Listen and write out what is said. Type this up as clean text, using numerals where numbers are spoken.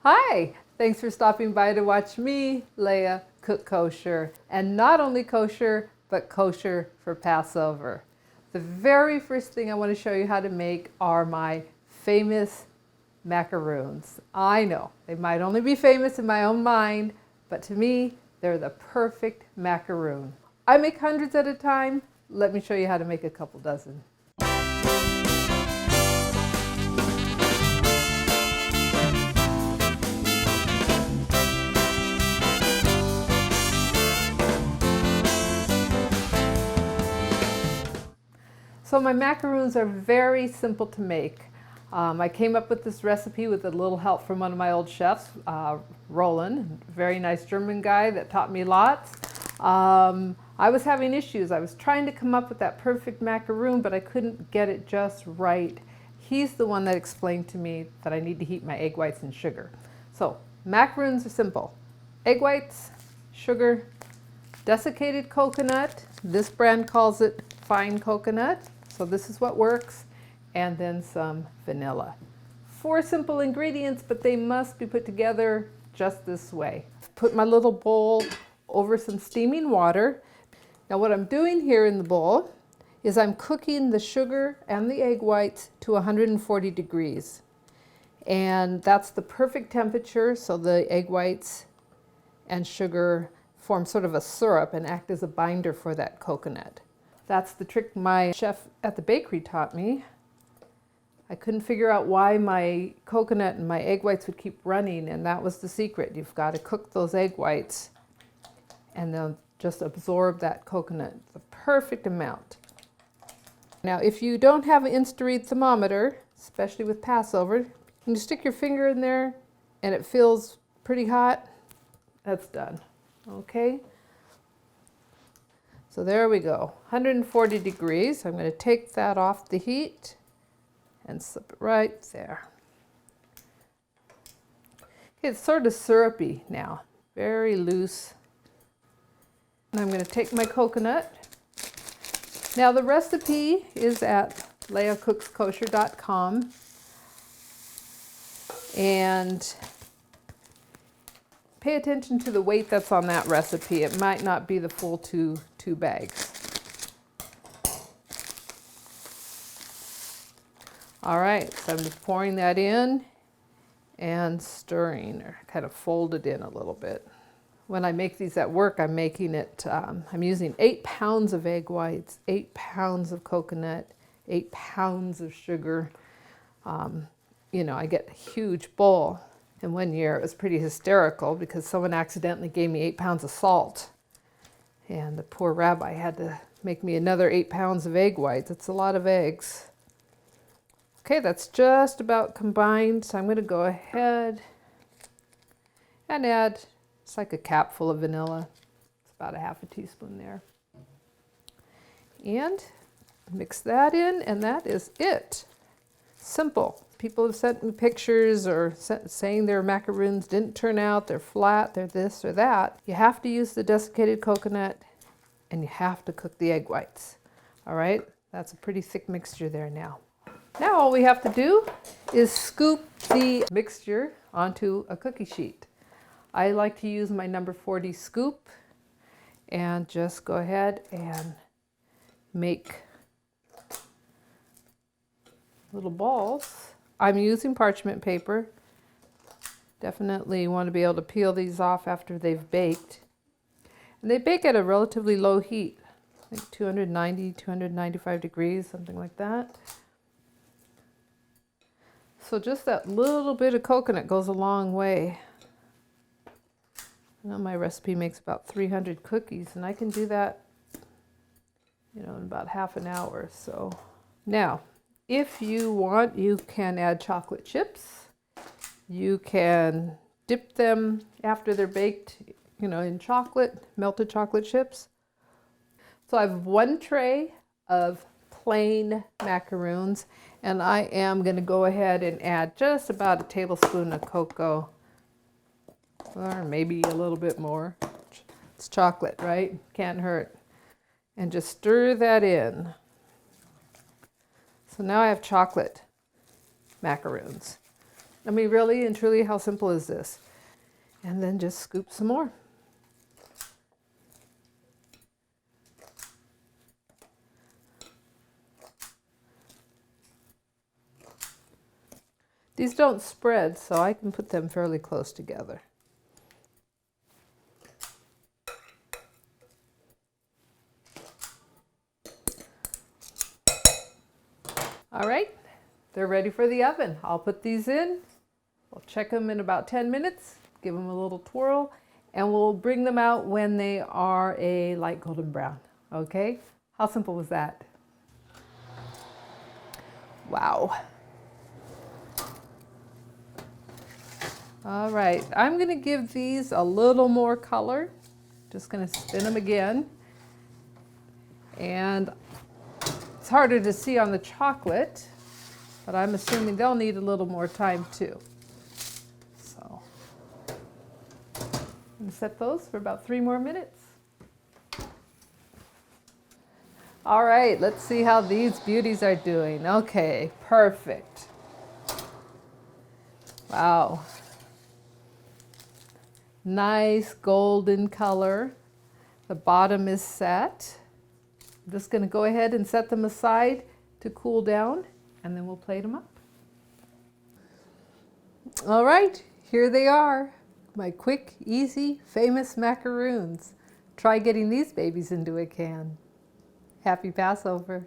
Hi, thanks for stopping by to watch me, Leah, cook kosher. And not only kosher, but kosher for Passover. The very first thing I want to show you how to make are my famous macaroons. I know, they might only be famous in my own mind, but to me, they're the perfect macaroon. I make hundreds at a time. Let me show you how to make a couple dozen. So my macaroons are very simple to make. I came up with this recipe with a little help from one of my old chefs, Roland, very nice German guy that taught me lots. I was having issues. I was trying to come up with that perfect macaroon, but I couldn't get it just right. He's the one that explained to me that I need to heat my egg whites in sugar. So macaroons are simple. Egg whites, sugar, desiccated coconut. This brand calls it fine coconut. So this is what works, and then some vanilla. 4 simple ingredients, but they must be put together just this way. Put my little bowl over some steaming water. Now what I'm doing here in the bowl is I'm cooking the sugar and the egg whites to 140 degrees. And that's the perfect temperature, so the egg whites and sugar form sort of a syrup and act as a binder for that coconut. That's the trick my chef at the bakery taught me. I couldn't figure out why my coconut and my egg whites would keep running, and that was the secret. You've got to cook those egg whites and they'll just absorb that coconut, the perfect amount. Now, if you don't have an Insta-Read thermometer, especially with Passover, you stick your finger in there and it feels pretty hot, that's done, okay? So there we go, 140 degrees. I'm going to take that off the heat and slip it right there. Okay, it's sort of syrupy now, very loose. And I'm going to take my coconut. Now the recipe is at leahcookskosher.com, and pay attention to the weight that's on that recipe. It might not be the full two bags. All right, so I'm just pouring that in and stirring, or kind of fold it in a little bit. When I make these at work, I'm making it, I'm using 8 pounds of egg whites, 8 pounds of coconut, 8 pounds of sugar. You know, I get a huge bowl. And one year it was pretty hysterical because someone accidentally gave me 8 pounds of salt. And the poor rabbi had to make me another 8 pounds of egg whites. It's a lot of eggs. Okay, that's just about combined. So I'm going to go ahead and add, it's like a capful of vanilla. It's about a half a teaspoon there. And mix that in, and that is it. Simple. People have sent me pictures or saying their macaroons didn't turn out, they're flat, they're this or that. You have to use the desiccated coconut and you have to cook the egg whites. All right, that's a pretty thick mixture there now. Now all we have to do is scoop the mixture onto a cookie sheet. I like to use my number 40 scoop and just go ahead and make little balls. I'm using parchment paper. Definitely want to be able to peel these off after they've baked. And they bake at a relatively low heat, like 290, 295 degrees, something like that. So just that little bit of coconut goes a long way. I know my recipe makes about 300 cookies, and I can do that, you know, in about half an hour. So now, if you want, you can add chocolate chips. You can dip them after they're baked, you know, in chocolate, melted chocolate chips. So I have 1 tray of plain macaroons, and I am going to go ahead and add just about a tablespoon of cocoa, or maybe a little bit more. It's chocolate, right? Can't hurt. And just stir that in. So now I have chocolate macaroons. I mean, really and truly, how simple is this? And then just scoop some more. These don't spread, so I can put them fairly close together. All right, they're ready for the oven. I'll put these in. We'll check them in about 10 minutes, give them a little twirl, and we'll bring them out when they are a light golden brown. Okay? How simple was that? Wow. All right, I'm gonna give these a little more color. Just gonna spin them again. And it's harder to see on the chocolate, but I'm assuming they'll need a little more time too. So I'm gonna set those for about 3 more minutes. All right, let's see how these beauties are doing. Okay, perfect. Wow. Nice golden color. The bottom is set. I'm just going to go ahead and set them aside to cool down, and then we'll plate them up. All right, here they are. My quick, easy, famous macaroons. Try getting these babies into a can. Happy Passover.